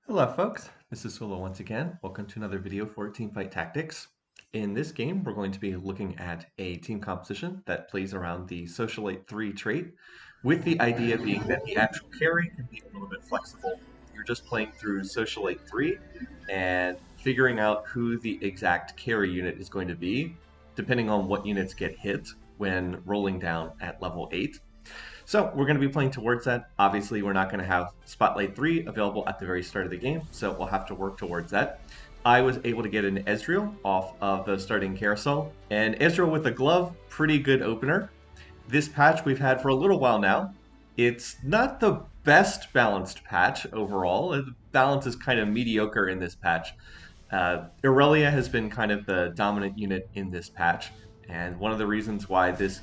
Hello folks, this is Solo once again. Welcome to another video for Teamfight Tactics. In this game, we're going to be looking at a team composition that plays around the Socialite 3 trait, with the idea being that the actual carry can be a little bit flexible. You're just playing through Socialite 3 and figuring out who the exact carry unit is going to be, depending on what units get hit when rolling down at level 8. So we're going to be playing towards that. Obviously, we're not going to have Spotlight 3 available at the very start of the game, so we'll have to work towards that. I was able to get an Ezreal off of the starting carousel, and Ezreal with a glove, pretty good opener. This patch we've had for a little while now. It's not the best balanced patch overall. The balance is kind of mediocre in this patch. Irelia has been kind of the dominant unit in this patch, and one of the reasons why this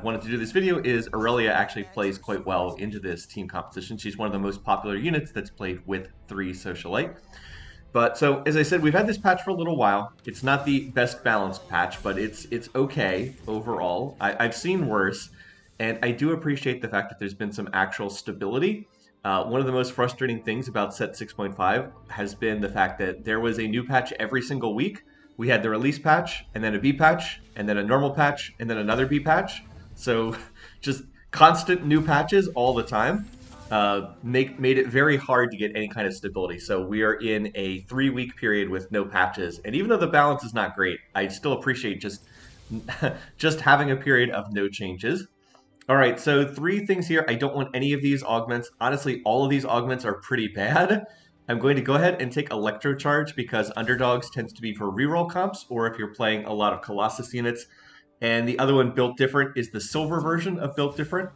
wanted to do this video is Aurelia actually plays quite well into this team composition. She's one of the most popular units that's played with 3 Socialite. But so, as I said, we've had this patch for a little while. It's not the best balanced patch, but it's okay overall. I've seen worse, and I do appreciate the fact that there's been some actual stability. One of the most frustrating things about set 6.5 has been the fact that there was a new patch every single week. We had the release patch, and then a B patch, and then a normal patch, and then another B patch. So just constant new patches all the time made it very hard to get any kind of stability. So we are in a 3-week period with no patches, and even though the balance is not great, I still appreciate just just having a period of no changes. All right, so 3 things here. I don't want any of these augments. Honestly, all of these augments are pretty bad. I'm going to go ahead and take Electro Charge because Underdogs tends to be for reroll comps, or if you're playing a lot of Colossus units. And the other one, Built Different, is the silver version of Built Different.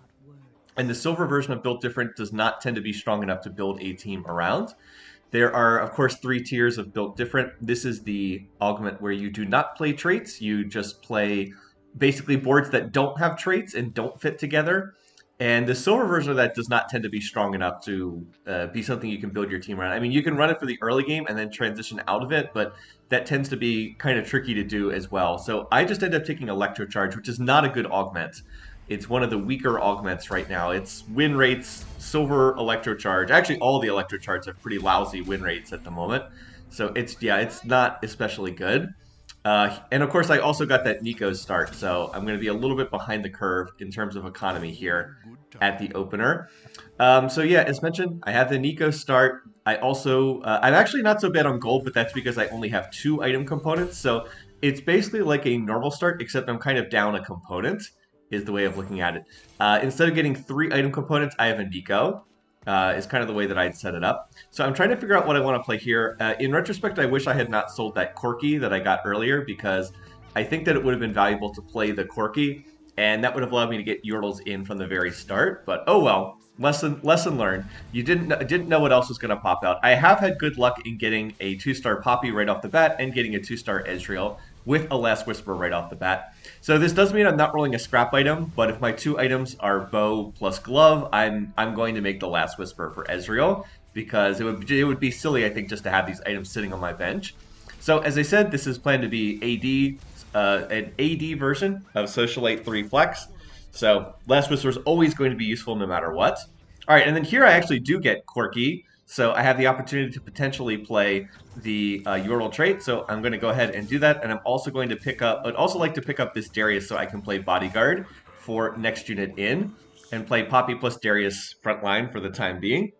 And the silver version of Built Different does not tend to be strong enough to build a team around. There are, of course, 3 tiers of Built Different. This is the augment where you do not play traits. You just play basically boards that don't have traits and don't fit together. And the silver version of that does not tend to be strong enough to be something you can build your team around. I mean, you can run it for the early game and then transition out of it, but that tends to be kind of tricky to do as well. So I just end up taking Electro Charge, which is not a good augment. It's one of the weaker augments right now. Its win rates, silver Electro Charge. Actually, all the Electro Charges have pretty lousy win rates at the moment. So it's not especially good. And of course, I also got that Nico start, so I'm going to be a little bit behind the curve in terms of economy here at the opener. So yeah, as mentioned, I have the Nico start. I also, I'm actually not so bad on gold, but that's because I only have 2 item components. So it's basically like a normal start, except I'm kind of down a component, is the way of looking at it. Instead of getting 3 item components, I have a Nico. Is kind of the way that I'd set it up. So I'm trying to figure out what I want to play here. In retrospect, I wish I had not sold that Corki that I got earlier because I think that it would have been valuable to play the Corki, and that would have allowed me to get Yordles in from the very start. But oh well, lesson learned. You didn't know what else was going to pop out. I have had good luck in getting a 2-star Poppy right off the bat and getting a 2-star Ezreal with a Last Whisper right off the bat. So this does mean I'm not rolling a scrap item, but if my 2 items are bow plus glove, I'm going to make the Last Whisper for Ezreal because it would be silly, I think, just to have these items sitting on my bench. So as I said, this is planned to be an AD version of Socialite 3 Flex. So Last Whisper is always going to be useful no matter what. All right, and then here I actually do get Quirky. So I have the opportunity to potentially play the Yordle trait, so I'm going to go ahead and do that. And I'm also going to pick up, I'd also like to pick up this Darius so I can play Bodyguard for next unit in, and play Poppy plus Darius frontline for the time being.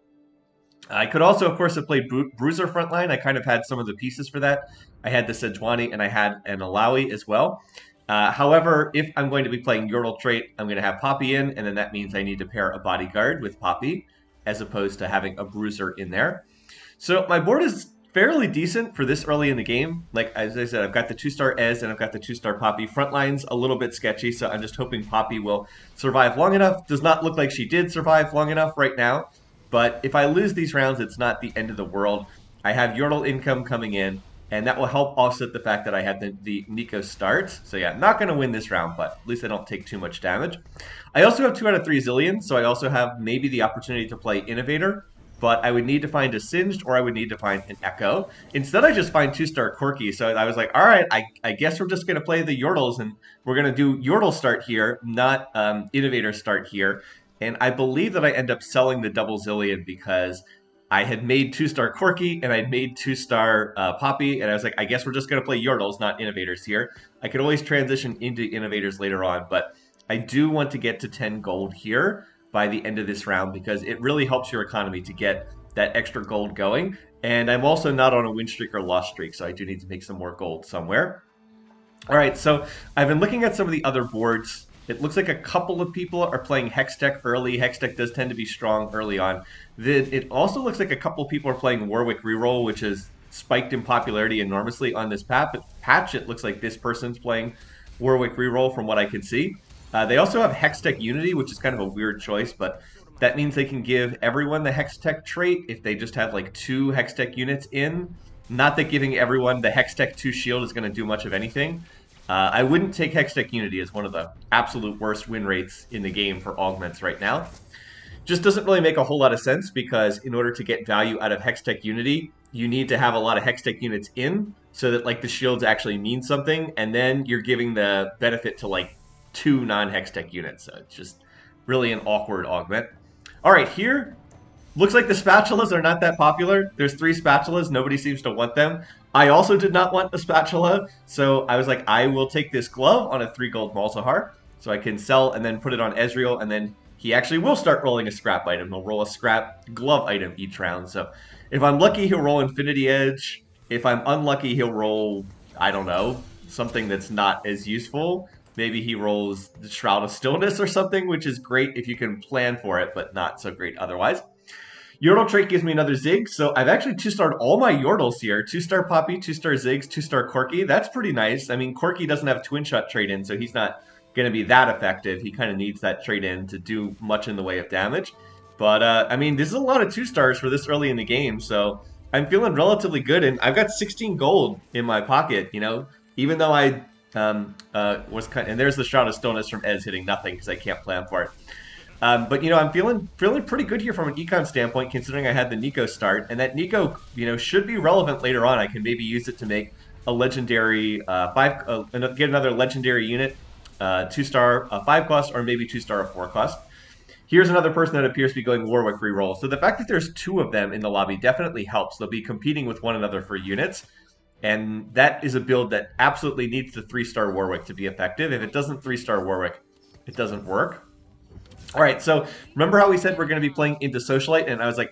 I could also, of course, have played Bruiser frontline. I kind of had some of the pieces for that. I had the Sejuani and I had an Alawi as well. However, if I'm going to be playing Yordle trait, I'm going to have Poppy in, and then that means I need to pair a Bodyguard with Poppy, as opposed to having a Bruiser in there. So my board is fairly decent for this early in the game. Like, as I said, I've got the 2-star Ez and I've got the 2-star Poppy. Frontline's a little bit sketchy, so I'm just hoping Poppy will survive long enough. Does not look like she did survive long enough right now. But if I lose these rounds, it's not the end of the world. I have Yordle income coming in, and that will help offset the fact that I had the Nico start. So yeah, not going to win this round, but at least I don't take too much damage. I also have 2 out of 3 Zillion, so I also have maybe the opportunity to play Innovator, but I would need to find a Singed or I would need to find an Echo. Instead, I just find 2-star Corki, so I was like, all right, I guess we're just going to play the Yordles, and we're going to do Yordle start here, not Innovator start here. And I believe that I end up selling the double Zillion because I had made 2-star Corky and I'd made 2-star Poppy, and I was like, I guess we're just going to play Yordles, not Innovators here. I could always transition into Innovators later on, but I do want to get to 10 gold here by the end of this round because it really helps your economy to get that extra gold going. And I'm also not on a win streak or loss streak, so I do need to make some more gold somewhere. All right, so I've been looking at some of the other boards. It looks like a couple of people are playing Hextech early. Hextech does tend to be strong early on. It also looks like a couple of people are playing Warwick Reroll, which has spiked in popularity enormously on this patch. It looks like this person's playing Warwick Reroll from what I can see. They also have Hextech Unity, which is kind of a weird choice, but that means they can give everyone the Hextech trait if they just have like 2 Hextech units in. Not that giving everyone the Hextech 2 shield is going to do much of anything. I wouldn't take Hextech Unity as one of the absolute worst win rates in the game for augments right now. Just doesn't really make a whole lot of sense because in order to get value out of Hextech Unity, you need to have a lot of Hextech units in so that like the shields actually mean something, and then you're giving the benefit to like 2 non-Hextech units. So it's just really an awkward augment. All right, here looks like the spatulas are not that popular. There's 3 spatulas. Nobody seems to want them. I also did not want the spatula, so I was like, I will take this glove on a 3 gold Malzahar, so I can sell and then put it on Ezreal, and then he actually will start rolling a scrap item. He'll roll a scrap glove item each round. So if I'm lucky, he'll roll Infinity Edge. If I'm unlucky, he'll roll, I don't know, something that's not as useful. Maybe he rolls the Shroud of Stillness or something, which is great if you can plan for it, but not so great otherwise. Yordle trait gives me another Zig, so I've actually 2-starred all my Yordles here. 2-star Poppy, 2-star Ziggs, 2-star Corky. That's pretty nice. I mean, Corky doesn't have a Twin Shot trait in, so he's not going to be that effective. He kind of needs that trait in to do much in the way of damage. But, I mean, this is a lot of 2-stars for this early in the game, so I'm feeling relatively good. And I've got 16 gold in my pocket, you know, even though I was kind of, and there's the Shroud of Stillness from Ez hitting nothing because I can't plan for it. But, you know, I'm feeling pretty good here from an econ standpoint, considering I had the Nico start. And that Nico, you know, should be relevant later on. I can maybe use it to make a legendary get another legendary unit, 2-star 5 cost, or maybe 2-star 4 cost. Here's another person that appears to be going Warwick reroll. So the fact that there's 2 of them in the lobby definitely helps. They'll be competing with one another for units. And that is a build that absolutely needs the 3-star Warwick to be effective. If it doesn't 3-star Warwick, it doesn't work. All right, so remember how we said we're going to be playing into Socialite? And I was like,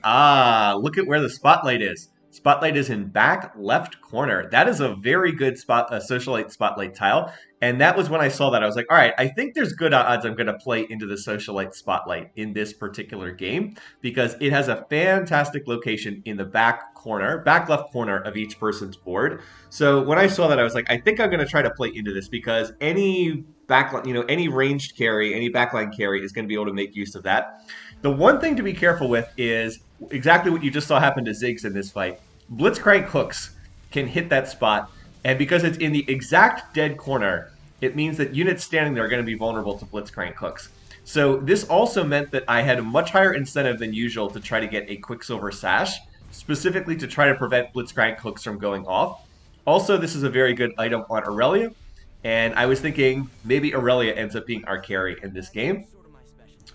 look at where the Spotlight is. Spotlight is in back left corner. That is a very good Socialite Spotlight tile. And that was when I saw that. I was like, all right, I think there's good odds I'm going to play into the Socialite Spotlight in this particular game because it has a fantastic location in the back left corner of each person's board. So when I saw that, I was like, I think I'm going to try to play into this because any backline, you know, any ranged carry, any backline carry is going to be able to make use of that. The one thing to be careful with is exactly what you just saw happen to Ziggs in this fight. Blitzcrank hooks can hit that spot, and because it's in the exact dead corner, it means that units standing there are going to be vulnerable to Blitzcrank hooks. So this also meant that I had a much higher incentive than usual to try to get a Quicksilver Sash, specifically to try to prevent Blitzcrank hooks from going off. Also, this is a very good item on Aurelia, and I was thinking maybe Aurelia ends up being our carry in this game.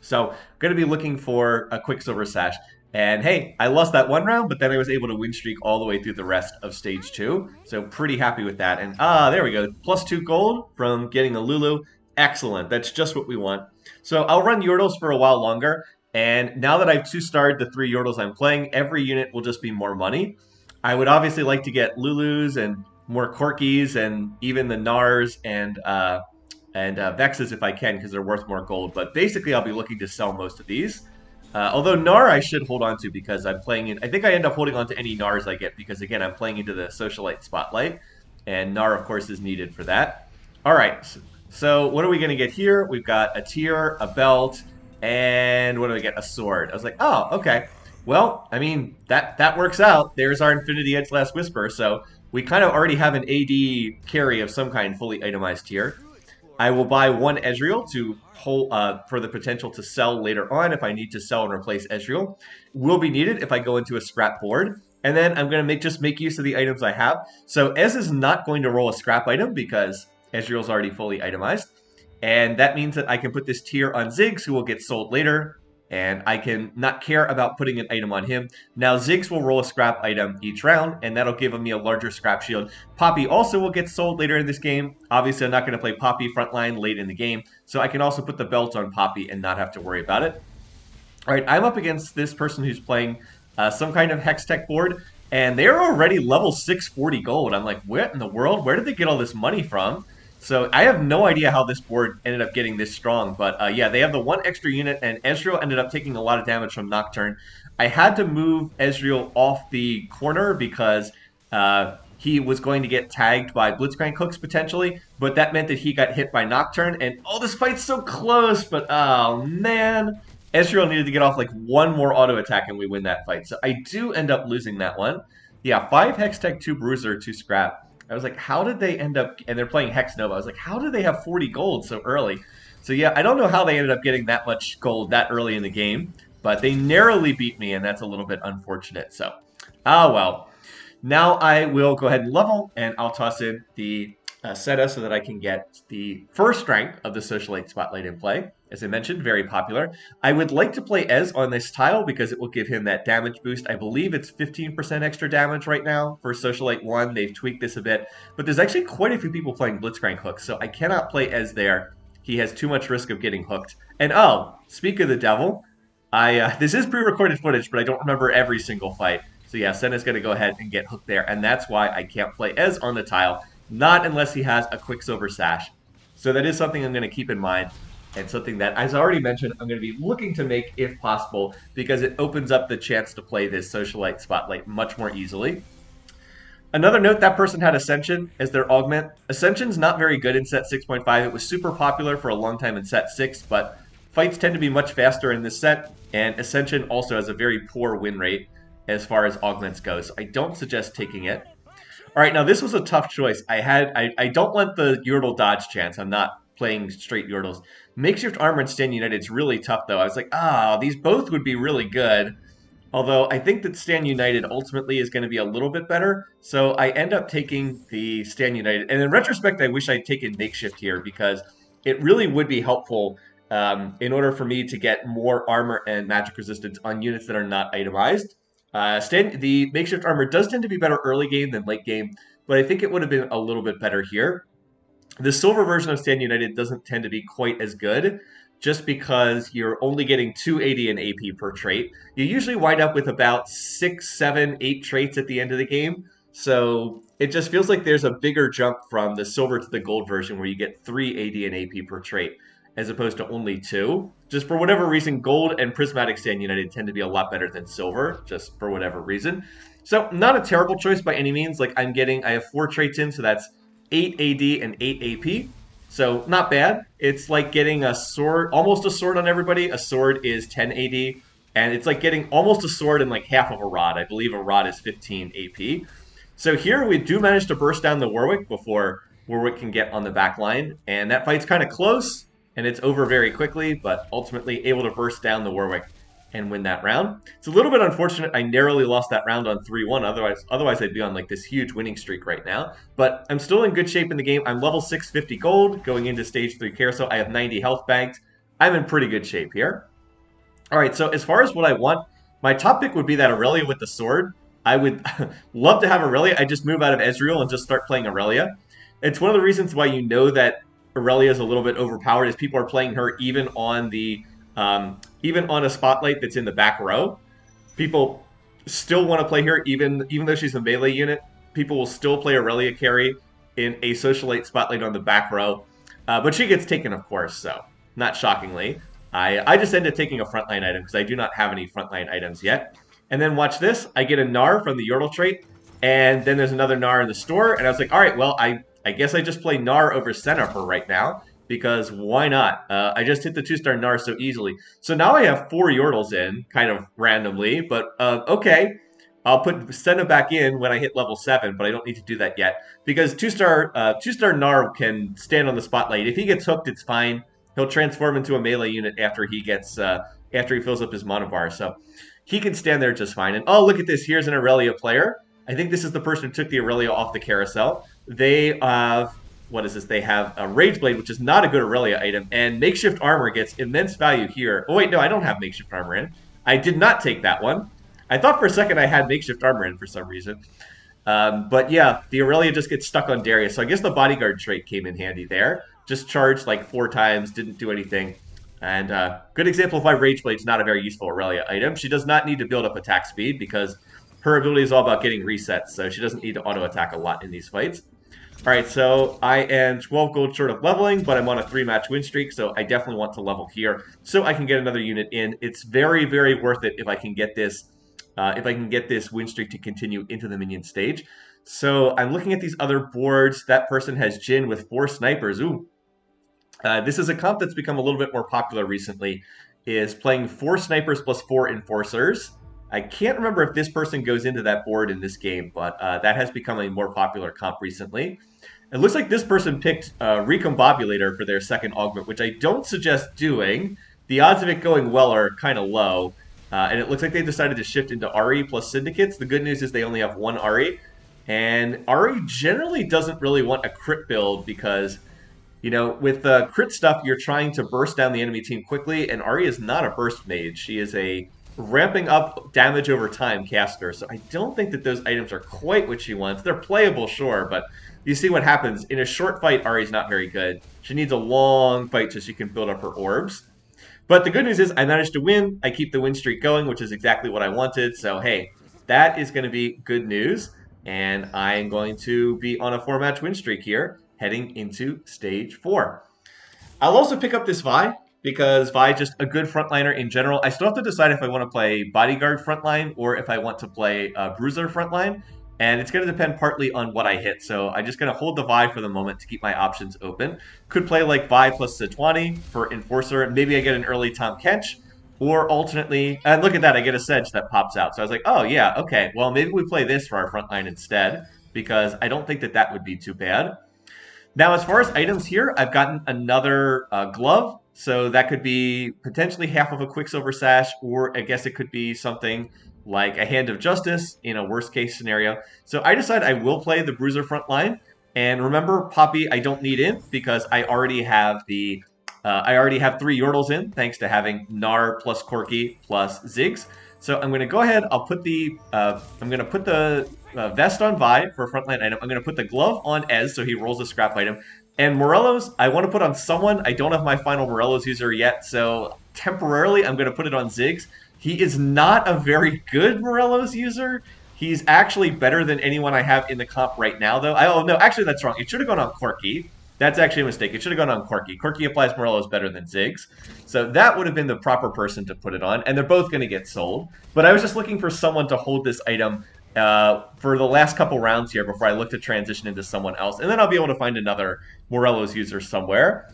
So I'm going to be looking for a Quicksilver Sash. And hey, I lost that one round, but then I was able to win streak all the way through the rest of stage 2. So pretty happy with that. And there we go. +2 gold from getting a Lulu. Excellent. That's just what we want. So I'll run Yordles for a while longer. And now that I've 2-starred the 3 Yordles I'm playing, every unit will just be more money. I would obviously like to get Lulus and more Corkies and even the Nars and Vexes if I can because they're worth more gold. But basically, I'll be looking to sell most of these. Although Nar I should hold on to because I'm playing in... I think I end up holding on to any Nars I get because, again, I'm playing into the Socialite Spotlight. And Nar, of course, is needed for that. All right. So what are we going to get here? We've got a tier, a belt, and what do we get? A sword. I was like, oh, okay. Well, I mean, that works out. There's our Infinity Edge Last Whisper. So we kind of already have an AD carry of some kind fully itemized here. I will buy 1 Ezreal to hold, for the potential to sell later on if I need to sell and replace Ezreal. Will be needed if I go into a scrap board. And then I'm going to just make use of the items I have. So Ez is not going to roll a scrap item because Ezreal is already fully itemized. And that means that I can put this tier on Ziggs, who will get sold later. and I can not care about putting an item on him. Now Ziggs will roll a scrap item each round, and that'll give me a larger scrap shield. Poppy also will get sold later in this game. Obviously, I'm not going to play Poppy frontline late in the game, so I can also put the belt on Poppy and not have to worry about it. All right, I'm up against this person who's playing some kind of Hex Tech board, and they're already level 640 gold. I'm like, what in the world? Where did they get all this money from? So I have no idea how this board ended up getting this strong, but yeah, they have the one extra unit, and Ezreal ended up taking a lot of damage from Nocturne. I had to move Ezreal off the corner because he was going to get tagged by Blitzcrank hooks potentially, but that meant that he got hit by Nocturne, and oh, this fight's so close, but oh man. Ezreal needed to get off like one more auto attack and we win that fight. So I do end up losing that one. Yeah, 5 Hextech, 2 Bruiser, 2 Scrap. I was like, how did they end up... And they're playing Hex Nova. I was like, how did they have 40 gold so early? So yeah, I don't know how they ended up getting that much gold that early in the game. But they narrowly beat me, and that's a little bit unfortunate. So, well. Now I will go ahead and level, and I'll toss in the Seta so that I can get the first rank of the Socialite Spotlight in play. As I mentioned, very popular. I would like to play Ez on this tile because it will give him that damage boost. I believe it's 15% extra damage right now for Socialite 1. They've tweaked this a bit. But there's actually quite a few people playing Blitzcrank hooks, so I cannot play Ez there. He has too much risk of getting hooked. And oh, speak of the devil, this is pre-recorded footage, but I don't remember every single fight. So yeah, Senna's going to go ahead and get hooked there, and that's why I can't play Ez on the tile, not unless he has a Quicksilver Sash. So that is something I'm going to keep in mind, and something that, as I already mentioned, I'm going to be looking to make if possible, because it opens up the chance to play this Socialite Spotlight much more easily. Another note, that person had Ascension as their augment. Ascension's not very good in set 6.5. It was super popular for a long time in set 6, but fights tend to be much faster in this set, and Ascension also has a very poor win rate as far as augments go, so I don't suggest taking it. All right, now this was a tough choice. I don't want the Yordle dodge chance. I'm not playing straight Yordles. Makeshift Armor and Stand United is really tough, though. I was like, these both would be really good. Although I think that Stand United ultimately is going to be a little bit better, so I end up taking the Stand United. And in retrospect, I wish I'd taken Makeshift here because it really would be helpful in order for me to get more armor and magic resistance on units that are not itemized. The Makeshift Armor does tend to be better early game than late game, but I think it would have been a little bit better here. The silver version of Stand United doesn't tend to be quite as good, just because you're only getting 2 AD and AP per trait. You usually wind up with about 6, 7, 8 traits at the end of the game, so it just feels like there's a bigger jump from the silver to the gold version where you get 3 AD and AP per trait, as opposed to only 2. Just for whatever reason, gold and Prismatic Stand United tend to be a lot better than silver, just for whatever reason. So, not a terrible choice by any means. Like, I have 4 traits in, so that's 8 AD and 8 AP. So, not bad. It's like getting a sword, almost a sword on everybody. A sword is 10 AD, and it's like getting almost a sword and like half of a rod. I believe a rod is 15 AP. So here we do manage to burst down the Warwick before Warwick can get on the back line, and that fight's kind of close. And it's over very quickly, but ultimately able to burst down the Warwick and win that round. It's a little bit unfortunate I narrowly lost that round on 3-1. Otherwise I'd be on like this huge winning streak right now. But I'm still in good shape in the game. I'm level 650 gold going into stage 3 carousel. I have 90 health banked. I'm in pretty good shape here. All right, so as far as what I want, my top pick would be that Aurelia with the sword. I would love to have Aurelia. I just move out of Ezreal and just start playing Aurelia. It's one of the reasons why you know that Aurelia is a little bit overpowered, as people are playing her even on a spotlight that's in the back row. People still want to play her even though she's a melee unit. People will still play Aurelia carry in a Socialite spotlight on the back row, but she gets taken, of course. So not shockingly, I just ended up taking a frontline item because I do not have any frontline items yet. And then watch this: I get a Gnar from the Yordle trait, and then there's another Gnar in the store, and I was like, all right, well, I guess I just play Gnar over Senna for right now, because why not? I just hit the 2-star Gnar so easily. So now I have 4 Yordles in, kind of randomly, but okay. I'll put Senna back in when I hit level 7, but I don't need to do that yet, because 2-star Gnar can stand on the spotlight. If he gets hooked, it's fine. He'll transform into a melee unit after he fills up his mana bar, so he can stand there just fine. And oh, look at this, here's an Aurelia player. I think this is the person who took the Aurelia off the carousel. They have what is this? They have a Rage Blade, which is not a good Aurelia item, and Makeshift Armor gets immense value here. Oh wait, no, I don't have Makeshift Armor in. I did not take that one. I thought for a second I had Makeshift Armor in for some reason. But yeah, the Aurelia just gets stuck on Darius. So I guess the Bodyguard trait came in handy there. Just charged like 4 times, didn't do anything. And good example of why Rage Blade's not a very useful Aurelia item. She does not need to build up attack speed because her ability is all about getting resets. So she doesn't need to auto attack a lot in these fights. All right, so I am 12 gold short of leveling, but I'm on a 3-match win streak, so I definitely want to level here so I can get another unit in. It's very, very worth it if I can get this win streak to continue into the minion stage. So I'm looking at these other boards. That person has Jin with 4 snipers. Ooh, this is a comp that's become a little bit more popular recently. Is playing 4 snipers plus 4 enforcers. I can't remember if this person goes into that board in this game, but that has become a more popular comp recently. It looks like this person picked Recombobulator for their second augment, which I don't suggest doing. The odds of it going well are kind of low. And it looks like they decided to shift into Ari plus Syndicates. The good news is they only have 1 Ari. And Ari generally doesn't really want a crit build because, you know, with crit stuff, you're trying to burst down the enemy team quickly. And Ari is not a burst mage. She is a ramping up damage over time caster. So I don't think that those items are quite what she wants. They're playable, sure, but you see what happens. In a short fight, Ari's not very good. She needs a long fight so she can build up her orbs. But the good news is I managed to win. I keep the win streak going, which is exactly what I wanted. So, hey, that is going to be good news. And I am going to be on a 4-match win streak here, heading into stage 4. I'll also pick up this Vi, because Vi is just a good frontliner in general. I still have to decide if I want to play Bodyguard frontline or if I want to play Bruiser frontline. And it's going to depend partly on what I hit. So I'm just going to hold the Vi for the moment to keep my options open. Could play like Vi plus Sejuani for Enforcer. Maybe I get an early Tom Kench. Or alternately, and look at that, I get a Sedge that pops out. So I was like, oh yeah, okay. Well, maybe we play this for our frontline instead. Because I don't think that that would be too bad. Now, as far as items here, I've gotten another glove. So that could be potentially half of a Quicksilver Sash, or I guess it could be something like a Hand of Justice in a worst case scenario. So I decide I will play the Bruiser front line. And remember, Poppy, I don't need in because I already have the I already have 3 Yordles in, thanks to having Gnar plus Corki plus Ziggs. So I'm going to go ahead. I'll put the vest on Vi for a frontline item. I'm going to put the glove on Ez, so he rolls a scrap item. And Morello's, I want to put on someone. I don't have my final Morello's user yet, so temporarily I'm going to put it on Ziggs. He is not a very good Morello's user. He's actually better than anyone I have in the comp right now, though. Oh, no, actually, that's wrong. It should have gone on Corki. That's actually a mistake. It should have gone on Corki. Corki applies Morello's better than Ziggs. So that would have been the proper person to put it on, and they're both going to get sold. But I was just looking for someone to hold this item for the last couple rounds here before I look to transition into someone else. And then I'll be able to find another Morello's user somewhere.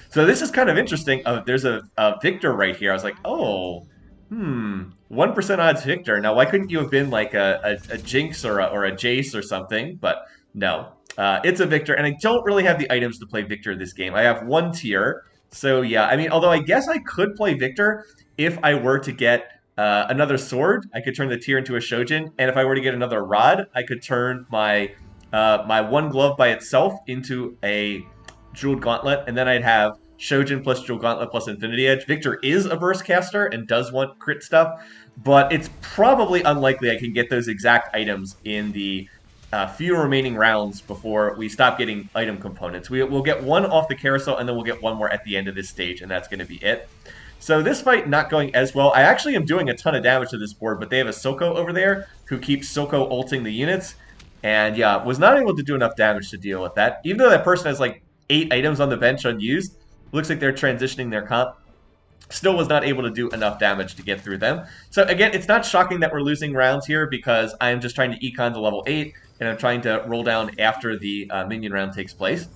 So this is kind of interesting. There's a Victor right here. I was like, oh, 1% odds Victor. Now, why couldn't you have been like a Jinx or a Jace or something? But no. It's a Victor, and I don't really have the items to play Victor this game. I have 1 tier, so yeah. I mean, although I guess I could play Victor if I were to get another sword. I could turn the tier into a Shojin, and if I were to get another rod, I could turn my my 1 glove by itself into a Jeweled Gauntlet, and then I'd have Shojin plus Jeweled Gauntlet plus Infinity Edge. Victor is a burst caster and does want crit stuff, but it's probably unlikely I can get those exact items in the few remaining rounds before we stop getting item components. We'll get 1 off the carousel, and then we'll get 1 more at the end of this stage, and that's going to be it. So this fight not going as well. I actually am doing a ton of damage to this board, but they have a Soko over there who keeps Soko ulting the units. And yeah, was not able to do enough damage to deal with that. Even though that person has like 8 items on the bench unused, looks like they're transitioning their comp. Still was not able to do enough damage to get through them. So again, it's not shocking that we're losing rounds here because I'm just trying to econ to level 8, and I'm trying to roll down after the minion round takes place.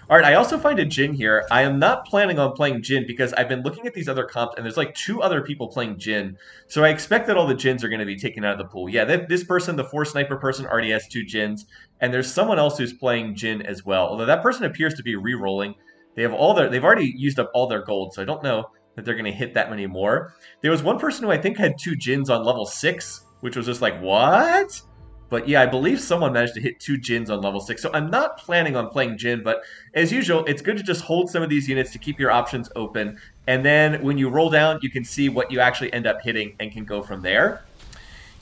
All right, I also find a Jhin here. I am not planning on playing Jhin because I've been looking at these other comps, and there's like 2 other people playing Jhin. So I expect that all the Jhins are going to be taken out of the pool. Yeah, this person, the 4 sniper person, already has 2 Jhins, and there's someone else who's playing Jhin as well. Although that person appears to be re-rolling. They've already used up all their gold, so I don't know that they're going to hit that many more. There was one person who I think had 2 Jhins on level 6, which was just like, what? But yeah, I believe someone managed to hit 2 Jins on level 6. So I'm not planning on playing Jin, but as usual, it's good to just hold some of these units to keep your options open. And then when you roll down, you can see what you actually end up hitting and can go from there.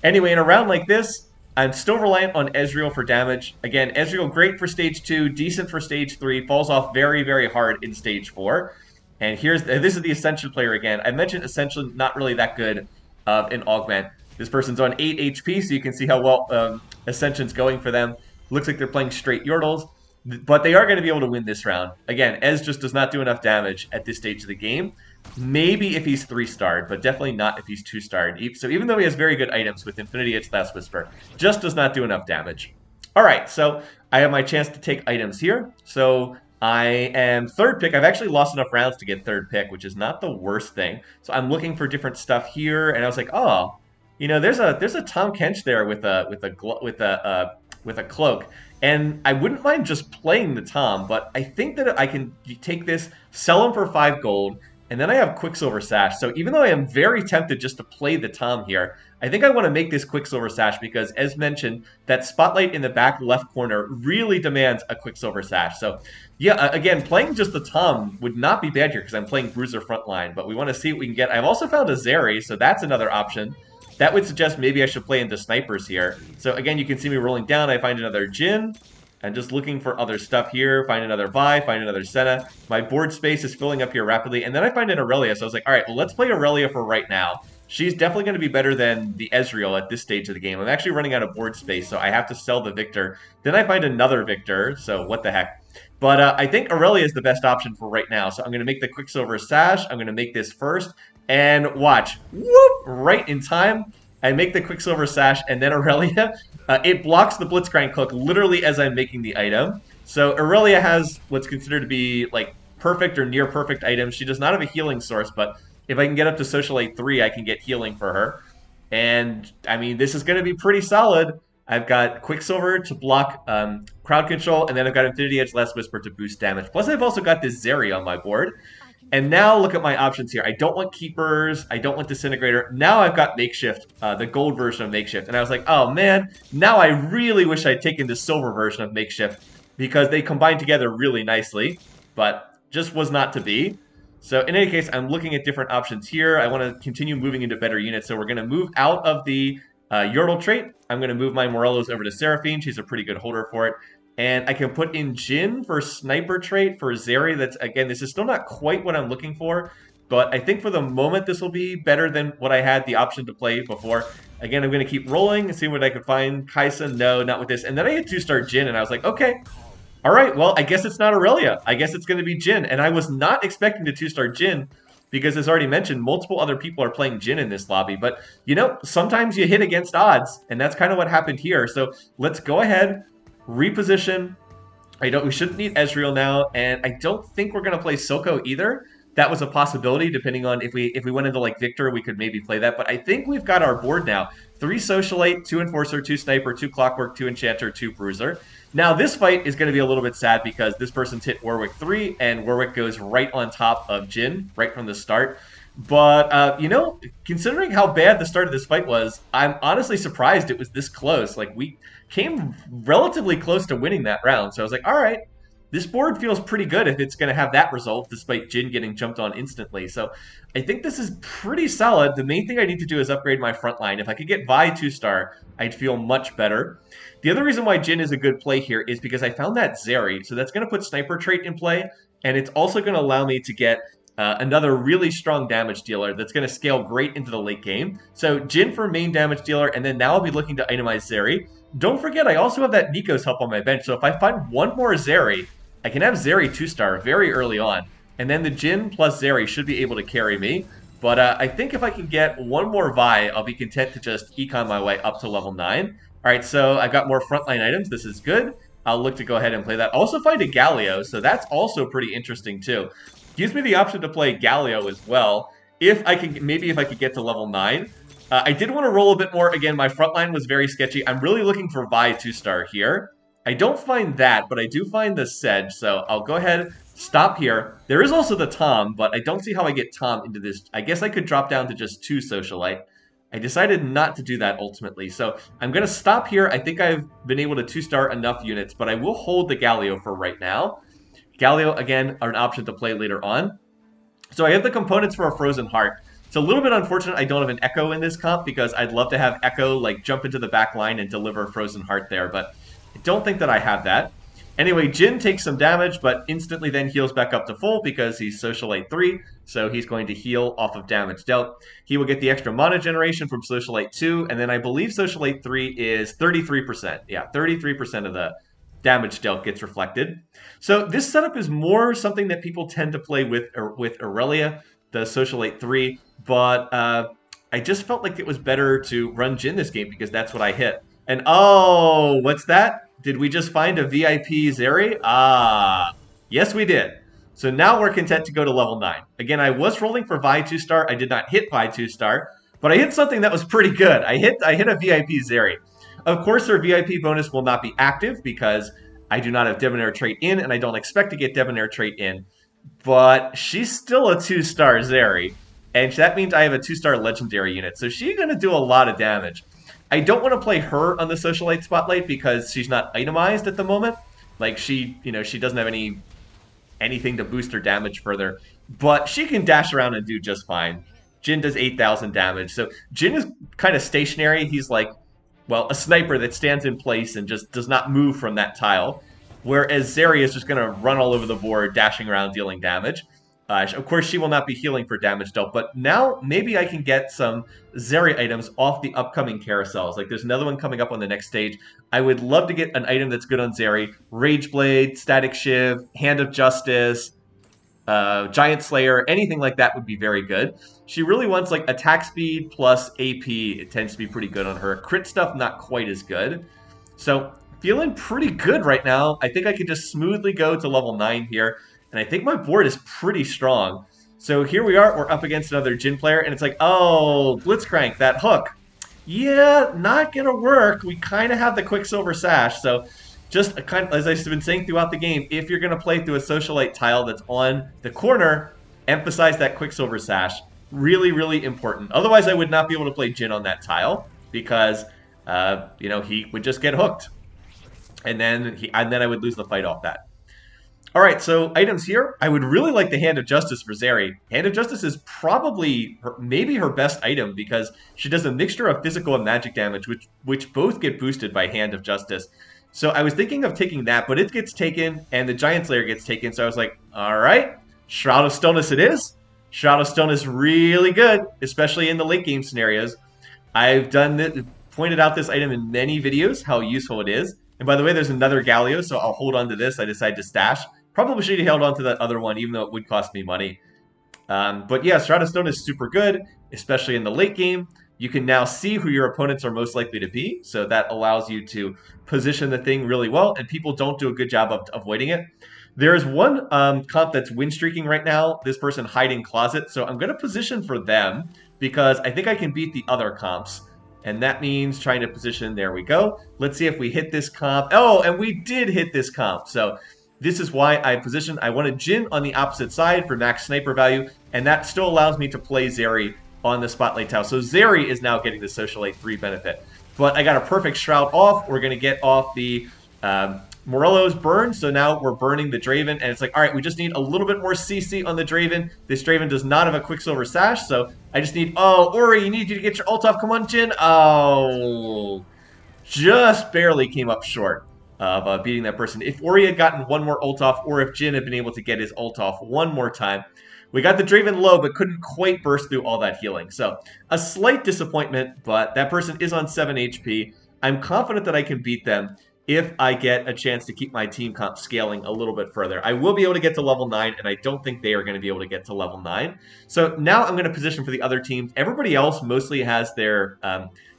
Anyway, in a round like this, I'm still reliant on Ezreal for damage. Again, Ezreal great for stage 2, decent for stage 3, falls off very, very hard in stage 4. And this is the Ascension player again. I mentioned Ascension not really that good in Augment. This person's on 8 HP, so you can see how well Ascension's going for them. Looks like they're playing straight Yordles, but they are going to be able to win this round. Again, Ez just does not do enough damage at this stage of the game. Maybe if he's 3-starred, but definitely not if he's 2-starred. So even though he has very good items with Infinity Edge, Last Whisper, just does not do enough damage. All right, so I have my chance to take items here. So I am 3rd pick. I've actually lost enough rounds to get 3rd pick, which is not the worst thing. So I'm looking for different stuff here, and I was like, oh, you know, there's a Tom Kench there with a cloak. And I wouldn't mind just playing the Tom, but I think that I can take this, sell him for 5 gold, and then I have Quicksilver Sash. So even though I am very tempted just to play the Tom here, I think I want to make this Quicksilver Sash because, as mentioned, that spotlight in the back left corner really demands a Quicksilver Sash. So yeah, again, playing just the Tom would not be bad here because I'm playing Bruiser Frontline, but we want to see what we can get. I've also found a Zeri, so that's another option. That would suggest maybe I should play into snipers here. So again, you can see me rolling down. I find another Jin. I'm just looking for other stuff here. Find another Vi, find another Senna. My board space is filling up here rapidly. And then I find an Aurelia. So I was like, all right, well, let's play Aurelia for right now. She's definitely going to be better than the Ezreal at this stage of the game. I'm actually running out of board space, so I have to sell the Victor. Then I find another Victor, so what the heck. But I think Aurelia is the best option for right now. So I'm going to make the Quicksilver Sash. I'm going to make this first. And watch. Whoop! Right in time. I make the Quicksilver Sash, and then Aurelia, it blocks the Blitzcrank Cloak literally as I'm making the item. So Aurelia has what's considered to be like perfect or near perfect items. She does not have a healing source, but if I can get up to Socialite 3, I can get healing for her. And, I mean, this is going to be pretty solid. I've got Quicksilver to block crowd control, and then I've got Infinity Edge, Last Whisper to boost damage. Plus, I've also got this Zeri on my board. And now look at my options here. I don't want Keepers. I don't want Disintegrator. Now I've got Makeshift, the gold version of Makeshift. And I was like, oh man, now I really wish I'd taken the silver version of Makeshift because they combine together really nicely, but just was not to be. So in any case, I'm looking at different options here. I want to continue moving into better units. So we're going to move out of the Yordle trait. I'm going to move my Morelos over to Seraphine. She's a pretty good holder for it. And I can put in Jin for Sniper trait for Zeri. That's, again, this is still not quite what I'm looking for. But I think for the moment, this will be better than what I had the option to play before. Again, I'm going to keep rolling and see what I can find. Kaisa, no, not with this. And then I had 2-star Jin, and I was like, okay. All right, well, I guess it's not Aurelia. I guess it's going to be Jin. And I was not expecting the 2-star Jin because, as already mentioned, multiple other people are playing Jin in this lobby. But, you know, sometimes you hit against odds, and that's kind of what happened here. So let's go ahead, reposition. We shouldn't need Ezreal now, and I don't think we're going to play Silco either. That was a possibility, depending on if we went into, like, Victor, we could maybe play that. But I think we've got our board now. 3 Socialite, 2 Enforcer, 2 Sniper, 2 Clockwork, 2 Enchanter, 2 Bruiser. Now, this fight is going to be a little bit sad because this person's hit Warwick 3, and Warwick goes right on top of Jin, right from the start. But, you know, considering how bad the start of this fight was, I'm honestly surprised it was this close. Like, we came relatively close to winning that round. So I was like, all right, this board feels pretty good if it's going to have that result, despite Jin getting jumped on instantly. So I think this is pretty solid. The main thing I need to do is upgrade my front line. If I could get Vi 2-star, I'd feel much better. The other reason why Jin is a good play here is because I found that Zeri. So that's going to put Sniper trait in play, and it's also going to allow me to get another really strong damage dealer that's going to scale great into the late game. So Jin for main damage dealer, and then now I'll be looking to itemize Zeri. Don't forget, I also have that Nico's help on my bench, so if I find one more Zeri, I can have Zeri 2-star very early on, and then the Jin plus Zeri should be able to carry me. But I think if I can get one more Vi, I'll be content to just econ my way up to level 9. All right, so I've got more frontline items. This is good. I'll look to go ahead and play that. Also find a Galio, so that's also pretty interesting too. Gives me the option to play Galio as well, if I can, maybe if I could get to level 9. I did want to roll a bit more. Again, my front line was very sketchy. I'm really looking for Vi 2-star here. I don't find that, but I do find the Sedge, so I'll go ahead, stop here. There is also the Tom, but I don't see how I get Tom into this. I guess I could drop down to just 2 Socialite. I decided not to do that ultimately. So I'm going to stop here. I think I've been able to 2-star enough units, but I will hold the Galio for right now. Galio, again, are an option to play later on. So I have the components for a Frozen Heart. It's a little bit unfortunate I don't have an Echo in this comp because I'd love to have Echo like jump into the back line and deliver a Frozen Heart there, but I don't think that I have that. Anyway, Jin takes some damage, but instantly then heals back up to full because he's Socialite 3, so he's going to heal off of damage dealt. He will get the extra mana generation from Socialite 2, and then I believe Socialite 3 is 33%. Yeah, 33% of the damage dealt gets reflected. So this setup is more something that people tend to play with Aurelia, the Socialite 3, but I just felt like it was better to run Jin this game because that's what I hit. And oh, what's that? Did we just find a VIP Zeri? Ah, yes we did. So now we're content to go to level 9. Again, I was rolling for Vi 2-star. I did not hit Vi 2-star, but I hit something that was pretty good. I hit a VIP Zeri. Of course, her VIP bonus will not be active because I do not have Debonair trait in, and I don't expect to get Debonair trait in. But she's still a 2-star Zeri, and that means I have a 2-star legendary unit. So she's going to do a lot of damage. I don't want to play her on the Socialite Spotlight because she's not itemized at the moment. Like she doesn't have anything to boost her damage further, but she can dash around and do just fine. Jin does 8,000 damage, so Jin is kind of stationary. He's like, well, a sniper that stands in place and just does not move from that tile, whereas Zeri is just going to run all over the board, dashing around, dealing damage. Of course, she will not be healing for damage dealt, but now maybe I can get some Zeri items off the upcoming carousels. Like, there's another one coming up on the next stage. I would love to get an item that's good on Zeri. Rage Blade, Static Shiv, Hand of Justice, Giant Slayer, anything like that would be very good. She really wants, like, attack speed plus AP. It tends to be pretty good on her. Crit stuff, not quite as good. So, feeling pretty good right now. I think I can just smoothly go to level 9 here. And I think my board is pretty strong. So here we are. We're up against another Jin player. And it's like, oh, Blitzcrank, that hook. Yeah, not going to work. We kind of have the Quicksilver Sash. So just as I've been saying throughout the game, if you're going to play through a Socialite tile that's on the corner, emphasize that Quicksilver Sash. Really, really important. Otherwise, I would not be able to play Jin on that tile because, he would just get hooked. And then I would lose the fight off that. All right, so items here. I would really like the Hand of Justice for Zeri. Hand of Justice is probably maybe her best item because she does a mixture of physical and magic damage, which both get boosted by Hand of Justice. So I was thinking of taking that, but it gets taken, and the Giant Slayer gets taken. So I was like, all right, Shroud of Stillness it is. Shroud of Stillness is really good, especially in the late game scenarios. I've pointed out this item in many videos, how useful it is. And by the way, there's another Galio, so I'll hold on to this. I decided to stash. Probably should have held on to that other one, even though it would cost me money. But yeah, Shroud of Stone is super good, especially in the late game. You can now see who your opponents are most likely to be, so that allows you to position the thing really well, and people don't do a good job of avoiding it. There's one comp that's win streaking right now, this person Hiding Closet, so I'm going to position for them because I think I can beat the other comps. And that means trying to position, there we go. Let's see if we hit this comp. Oh, and we did hit this comp. So this is why I positioned. I wanted Jin on the opposite side for max sniper value, and that still allows me to play Zeri on the Spotlight tile. So Zeri is now getting the Socialite 3 benefit. But I got a perfect Shroud off. We're going to get off the Morello's burn, so now we're burning the Draven, and it's like, all right, we just need a little bit more CC on the Draven. This Draven does not have a Quicksilver Sash, so I just need, oh, Ori, you need you to get your ult off. Come on, Jin. Oh, just barely came up short of beating that person. If Ori had gotten one more ult off, or if Jin had been able to get his ult off one more time, we got the Draven low, but couldn't quite burst through all that healing. So a slight disappointment, but that person is on 7 HP. I'm confident that I can beat them if I get a chance to keep my team comp scaling a little bit further. I will be able to get to level 9, and I don't think they are going to be able to get to level 9. So now I'm going to position for the other teams. Everybody else mostly has their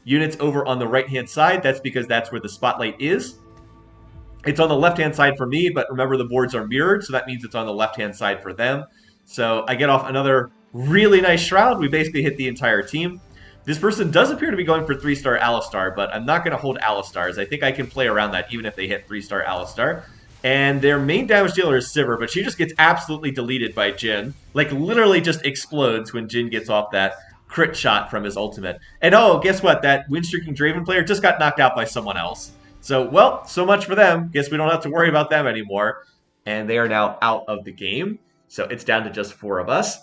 units over on the right-hand side. That's because that's where the Spotlight is. It's on the left-hand side for me, but remember the boards are mirrored, so that means it's on the left-hand side for them. So I get off another really nice Shroud. We basically hit the entire team. This person does appear to be going for 3-star Alistar, but I'm not going to hold Alistars. I think I can play around that even if they hit 3-star Alistar. And their main damage dealer is Sivir, but she just gets absolutely deleted by Jin. Like, literally just explodes when Jin gets off that crit shot from his ultimate. And oh, guess what? That win-streaking Draven player just got knocked out by someone else. So, well, so much for them. Guess we don't have to worry about them anymore. And they are now out of the game. So it's down to just 4 of us.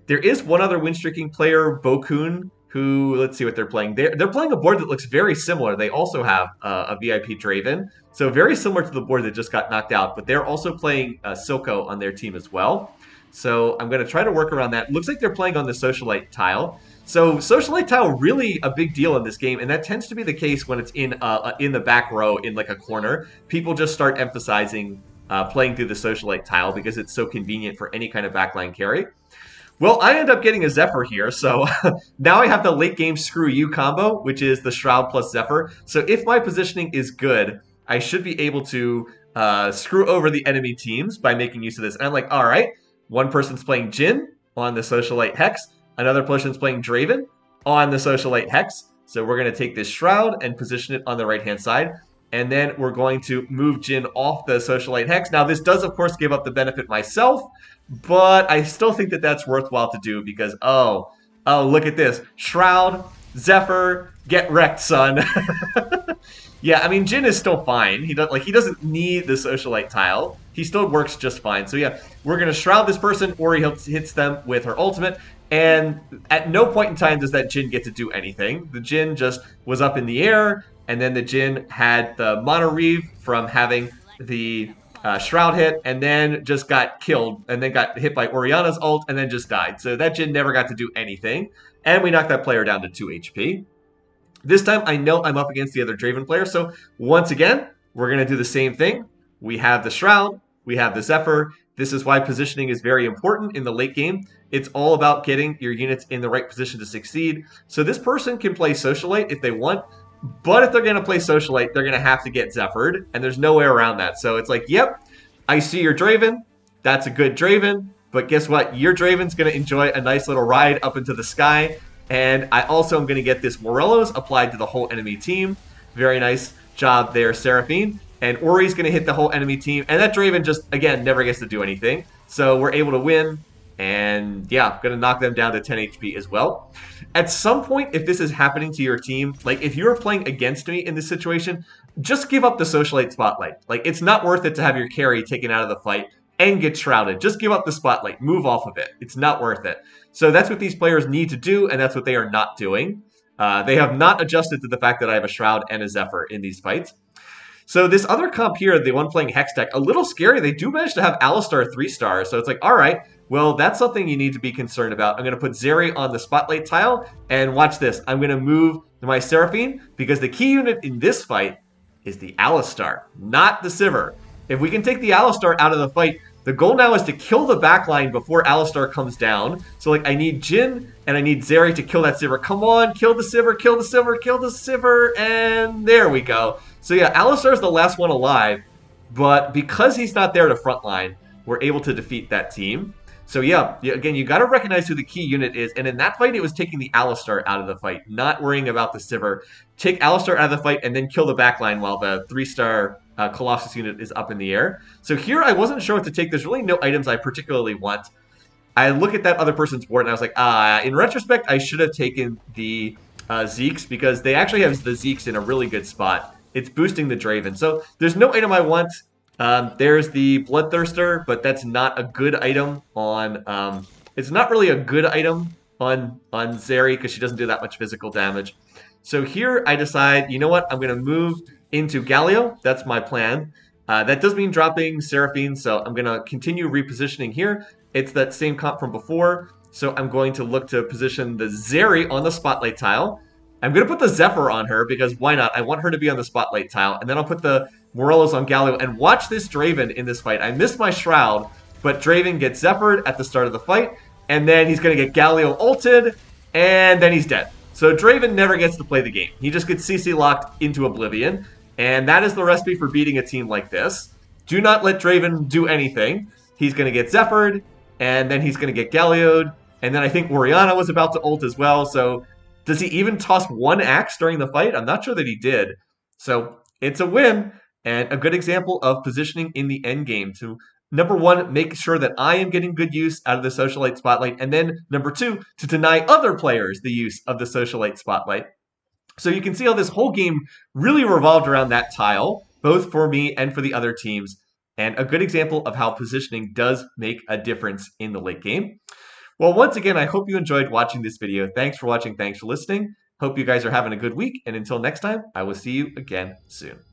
There is one other win-streaking player, Bokun, who, let's see what they're playing. They're playing a board that looks very similar. They also have a VIP Draven. So very similar to the board that just got knocked out. But they're also playing Silco on their team as well. So I'm going to try to work around that. Looks like they're playing on the Socialite tile. So Socialite tile, really a big deal in this game, and that tends to be the case when it's in the back row in like a corner. People just start emphasizing playing through the Socialite tile because it's so convenient for any kind of backline carry. Well, I end up getting a Zephyr here, so now I have the late game screw you combo, which is the Shroud plus Zephyr. So if my positioning is good, I should be able to screw over the enemy teams by making use of this. And I'm like, all right, one person's playing Jhin on the Socialite Hex, another person's playing Draven on the Socialite Hex. So we're going to take this Shroud and position it on the right-hand side. And then we're going to move Jhin off the Socialite Hex. Now, this does, of course, give up the benefit myself, but I still think that that's worthwhile to do because, oh, look at this. Shroud, Zephyr, get wrecked, son. Yeah, I mean, Jhin is still fine. He doesn't need the Socialite tile. He still works just fine. So yeah, we're going to Shroud this person, or he hits them with her ultimate. And at no point in time does that Jhin get to do anything. The Jhin just was up in the air, and then the Jhin had the Mono Reave from having the Shroud hit, and then just got killed, and then got hit by Orianna's ult, and then just died. So that Jhin never got to do anything, and we knocked that player down to 2 HP. This time, I know I'm up against the other Draven player, so once again, we're going to do the same thing. We have the Shroud, we have the Zephyr. This is why positioning is very important in the late game. It's all about getting your units in the right position to succeed. So this person can play Socialite if they want, but if they're going to play Socialite, they're going to have to get Zephyred, and there's no way around that. So it's like, yep, I see your Draven. That's a good Draven, but guess what? Your Draven's going to enjoy a nice little ride up into the sky, and I also am going to get this Morellos applied to the whole enemy team. Very nice job there, Seraphine. And Ori's going to hit the whole enemy team, and that Draven just, again, never gets to do anything. So we're able to win. And yeah, going to knock them down to 10 HP as well. At some point, if this is happening to your team, like if you're playing against me in this situation, just give up the Socialite Spotlight. Like it's not worth it to have your carry taken out of the fight and get shrouded. Just give up the Spotlight. Move off of it. It's not worth it. So that's what these players need to do, and that's what they are not doing. They have not adjusted to the fact that I have a Shroud and a Zephyr in these fights. So this other comp here, the one playing Hex Deck, a little scary. They do manage to have Alistar 3-star, so it's like, all right, well, that's something you need to be concerned about. I'm going to put Zeri on the Spotlight tile, and watch this. I'm going to move my Seraphine, because the key unit in this fight is the Alistar, not the Sivir. If we can take the Alistar out of the fight, the goal now is to kill the backline before Alistar comes down. So, like, I need Jhin, and I need Zeri to kill that Sivir. Come on, kill the Sivir, kill the Sivir, kill the Sivir, and there we go. So yeah, Alistar is the last one alive, but because he's not there to frontline, we're able to defeat that team. So yeah, again, you got to recognize who the key unit is, and in that fight, it was taking the Alistar out of the fight, not worrying about the Sivir. Take Alistar out of the fight, and then kill the backline while the 3-star Colossus unit is up in the air. So here, I wasn't sure what to take. There's really no items I particularly want. I look at that other person's board, and I was like, in retrospect, I should have taken the Zeeks, because they actually have the Zeeks in a really good spot. It's boosting the Draven. So there's no item I want. There's the Bloodthirster, but that's not a good item on... it's not really a good item on Zeri, because she doesn't do that much physical damage. So here I decide, you know what? I'm going to move into Galio. That's my plan. That does mean dropping Seraphine, so I'm going to continue repositioning here. It's that same comp from before. So I'm going to look to position the Zeri on the Spotlight tile. I'm going to put the Zephyr on her, because why not? I want her to be on the Spotlight tile. And then I'll put the Morellos on Galio. And watch this Draven in this fight. I missed my Shroud, but Draven gets Zephyred at the start of the fight. And then he's going to get Galio ulted, and then he's dead. So Draven never gets to play the game. He just gets CC locked into oblivion. And that is the recipe for beating a team like this. Do not let Draven do anything. He's going to get Zephyred, and then he's going to get Galio'd. And then I think Orianna was about to ult as well, so... Does he even toss one axe during the fight? I'm not sure that he did. So it's a win, and a good example of positioning in the end game to number one, make sure that I am getting good use out of the Socialite Spotlight. And then number two, to deny other players the use of the Socialite Spotlight. So you can see how this whole game really revolved around that tile, both for me and for the other teams. And a good example of how positioning does make a difference in the late game. Well, once again, I hope you enjoyed watching this video. Thanks for watching. Thanks for listening. Hope you guys are having a good week. And until next time, I will see you again soon.